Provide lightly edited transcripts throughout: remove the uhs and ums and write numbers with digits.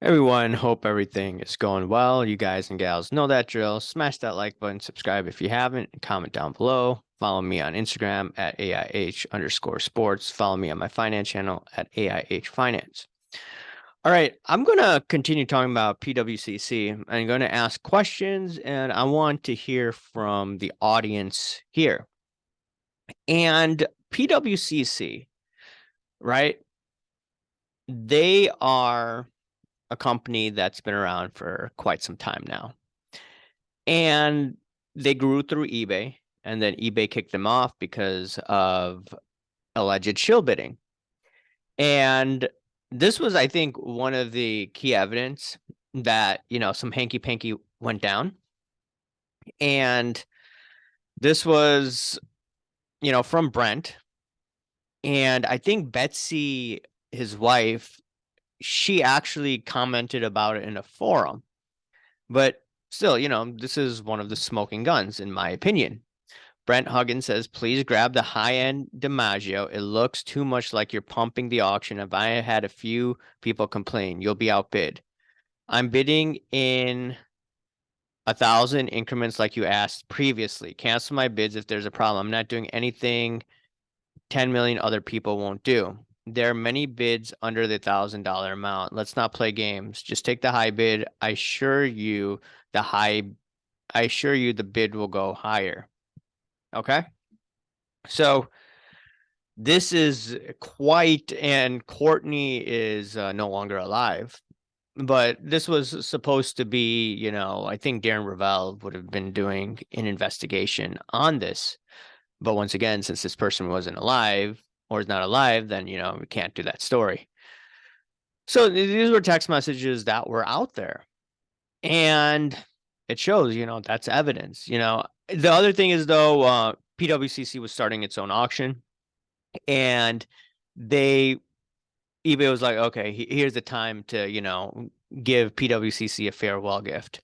Everyone, hope everything is going well. You guys and gals know that drill. Smash that like button, subscribe if you haven't, and comment down below. Follow me on Instagram at AIH_sports. Follow me on my finance channel at AIH Finance. All right, I'm going to continue talking about PWCC. I'm going to ask questions, and I want to hear from the audience here. And PWCC, right? They are a company that's been around for quite some time now. And they grew through eBay, and then eBay kicked them off because of alleged shill bidding. And this was, I think, one of the key evidence that, some hanky-panky went down. And this was, from Brent. And I think Betsy, his wife, she actually commented about it in a forum. But still, this is one of the smoking guns, in my opinion. Brent Huggins says, please grab the high-end DiMaggio. It looks too much like you're pumping the auction. If I had a few people complain, you'll be outbid. I'm bidding in 1,000 increments like you asked previously. Cancel my bids if there's a problem. I'm not doing anything 10 million other people won't do. There are many bids under the $1,000 amount. Let's not play games. Just take the high bid. I assure you the bid will go higher. Okay. So this is quite, and Courtney is no longer alive, but this was supposed to be, I think Darren Ravel would have been doing an investigation on this. But once again, since this person wasn't alive or is not alive, then, we can't do that story. So these were text messages that were out there. And it shows, that's evidence. The other thing is, though, PWCC was starting its own auction, and eBay was like, okay, here's the time to, give PWCC a farewell gift.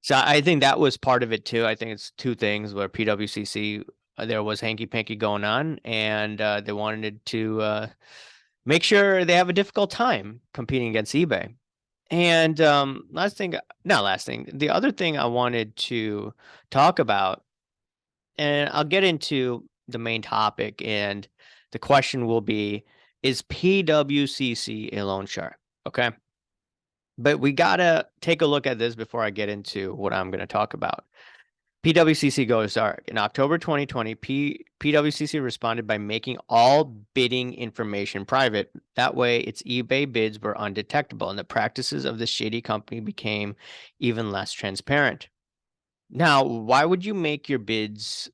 So I think that was part of it too. I think it's two things where PWCC, there was hanky-panky going on, and they wanted to make sure they have a difficult time competing against eBay. And the other thing I wanted to talk about, and I'll get into the main topic, and the question will be, is PWCC a loan shark? Okay. But we gotta take a look at this before I get into what I'm going to talk about. PWCC goes dark. In October 2020, PWCC responded by making all bidding information private. That way, its eBay bids were undetectable, and the practices of the shady company became even less transparent. Now, why would you make your bids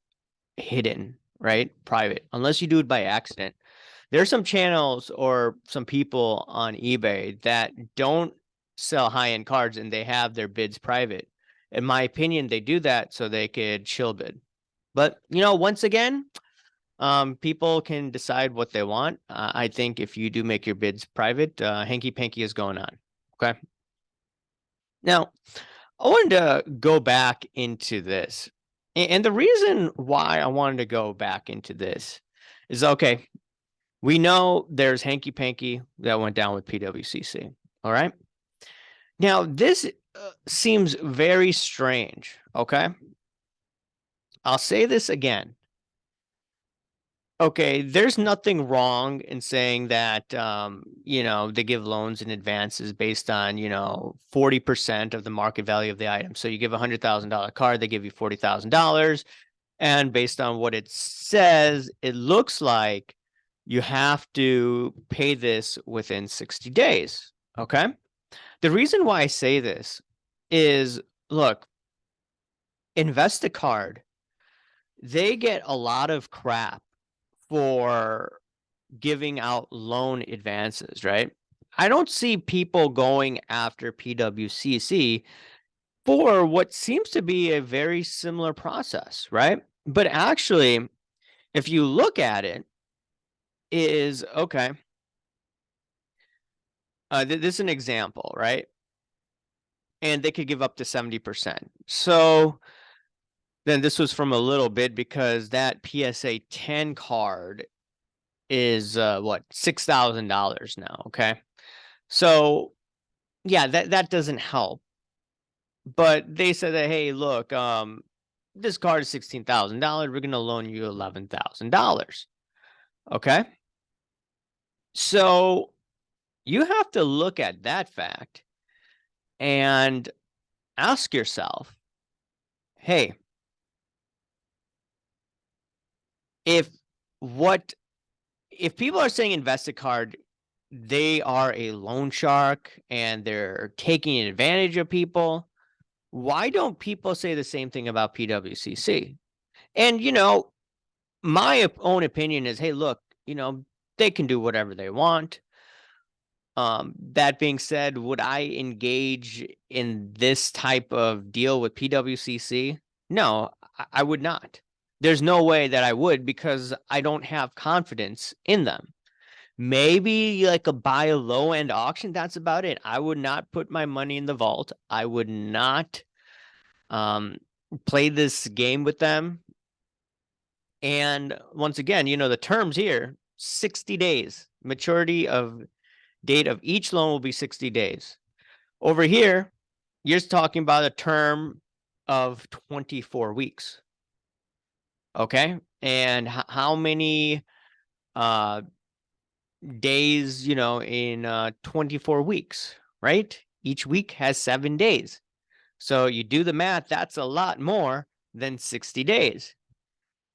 hidden, right? Private, unless you do it by accident. There are some channels or some people on eBay that don't sell high-end cards, and they have their bids private. In my opinion, they do that so they could chill bid. But, once again, people can decide what they want. I think if you do make your bids private, hanky-panky is going on. Okay. Now, I wanted to go back into this. And the reason why I wanted to go back into this is, okay, we know there's hanky-panky that went down with PWCC. All right. Now, this seems very strange. Okay. I'll say this again. Okay, there's nothing wrong in saying that, they give loans and advances based on, 40% of the market value of the item. So you give a $100,000 card, they give you $40,000. And based on what it says, it looks like you have to pay this within 60 days. Okay. The reason why I say this is, look, Investacard, they get a lot of crap for giving out loan advances, right? I don't see people going after PWCC for what seems to be a very similar process, right? But actually, if you look at it, is okay. This is an example, right? And they could give up to 70%. So then this was from a little bit, because that PSA 10 card is what, $6,000 now. Okay. So yeah, that doesn't help. But they said that, hey, look, this card is $16,000. We're going to loan you $11,000. Okay. So you have to look at that fact and ask yourself, hey, if people are saying Investacard, they are a loan shark and they're taking advantage of people, why don't people say the same thing about PWCC? And, my own opinion is, hey, look, they can do whatever they want. That being said, would I engage in this type of deal with PWCC? No, I would not. There's no way that I would, because I don't have confidence in them. Maybe like a buy a low end auction. That's about it. I would not put my money in the vault. I would not play this game with them. And once again, the terms here, 60 days. Maturity of date of each loan will be 60 days. Over here, you're talking about a term of 24 weeks. Okay. And how many days, in 24 weeks, right? Each week has 7 days. So you do the math, that's a lot more than 60 days.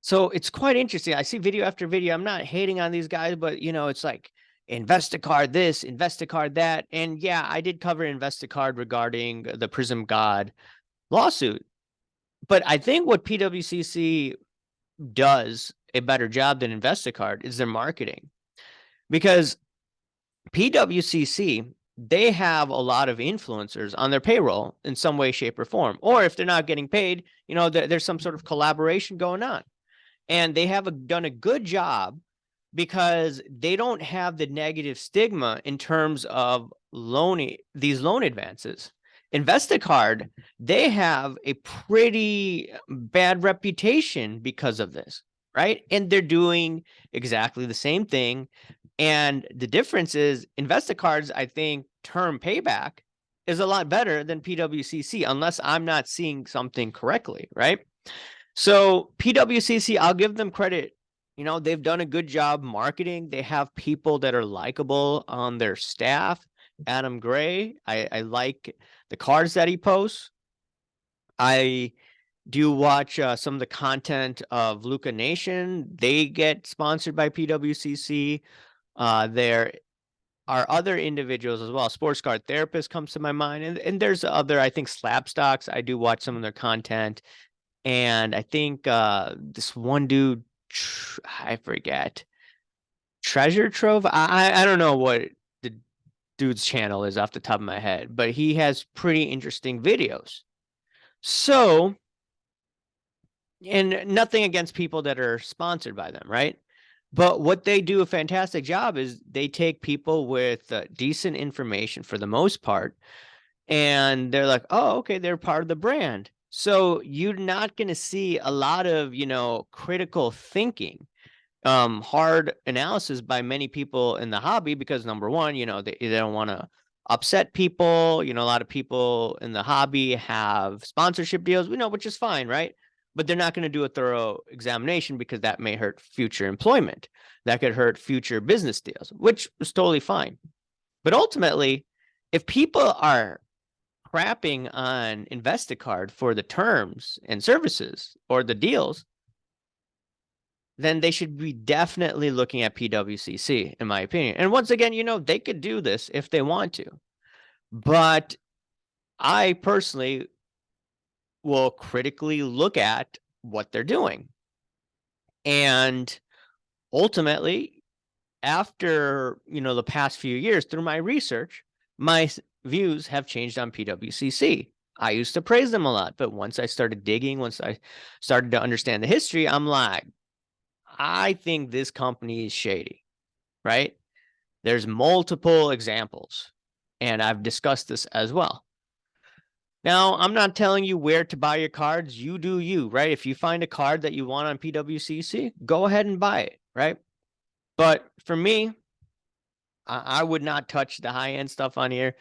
So it's quite interesting. I see video after video. I'm not hating on these guys, but it's like Investacard this, Investacard that. And yeah, I did cover Investacard regarding the Prism God lawsuit. But I think what PWCC does a better job than Investacard is their marketing. Because PWCC, they have a lot of influencers on their payroll in some way, shape, or form. Or if they're not getting paid, there's some sort of collaboration going on. And they have done a good job because they don't have the negative stigma in terms of these loan advances. Investacard, they have a pretty bad reputation because of this, right? And they're doing exactly the same thing. And the difference is Investacard's, I think, term payback is a lot better than PWCC, unless I'm not seeing something correctly, right? So PWCC, I'll give them credit. They've done a good job marketing. They have people that are likable on their staff. Adam Gray, I like the cards that he posts. I do watch some of the content of Luca Nation. They get sponsored by PWCC. There are other individuals as well. Sports card therapist comes to my mind. And there's other, I think, slab stocks. I do watch some of their content. And I think this one dude, I forget, Treasure Trove. I don't know what the dude's channel is off the top of my head, but he has pretty interesting videos. So, and nothing against people that are sponsored by them, right? But what they do a fantastic job is they take people with decent information for the most part, and they're like, oh, okay, they're part of the brand. So you're not going to see a lot of, critical thinking, hard analysis by many people in the hobby, because number one, they don't want to upset people. A lot of people in the hobby have sponsorship deals, which is fine, right? But they're not going to do a thorough examination because that may hurt future employment. That could hurt future business deals, which is totally fine. But ultimately, if people are crapping on Investacard for the terms and services or the deals, then they should be definitely looking at PWCC, in my opinion. And once again, they could do this if they want to. But I personally will critically look at what they're doing. And ultimately, after, the past few years, through my research, my views have changed on PWCC. I used to praise them a lot, but once I started digging, once I started to understand the history, I'm like, I think this company is shady, right? There's multiple examples, and I've discussed this as well. Now, I'm not telling you where to buy your cards. You do you, right? If you find a card that you want on PWCC, go ahead and buy it, right? But for me, I would not touch the high-end stuff on here.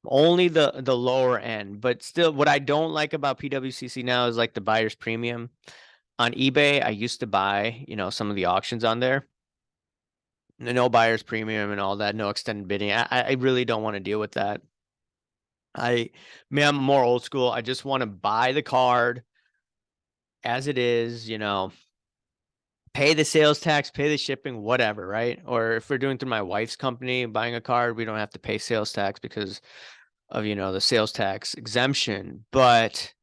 Only the lower end, but still, what I don't like about PWCC now is like the buyer's premium. On eBay, I used to buy, some of the auctions on there. No buyer's premium and all that, no extended bidding. I really don't want to deal with that. I'm more old school. I just want to buy the card as it is, pay the sales tax, pay the shipping, whatever, right? Or if we're doing through my wife's company, buying a card, we don't have to pay sales tax because of, the sales tax exemption. But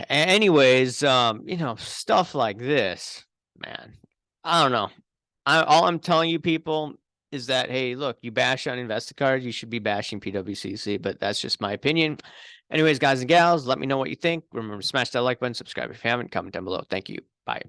anyways, stuff like this, man, I don't know. All I'm telling you people is that, hey, look, you bash on Investacard, you should be bashing PWCC, but that's just my opinion. Anyways, guys and gals, let me know what you think. Remember to smash that like button, subscribe if you haven't, comment down below. Thank you. Bye.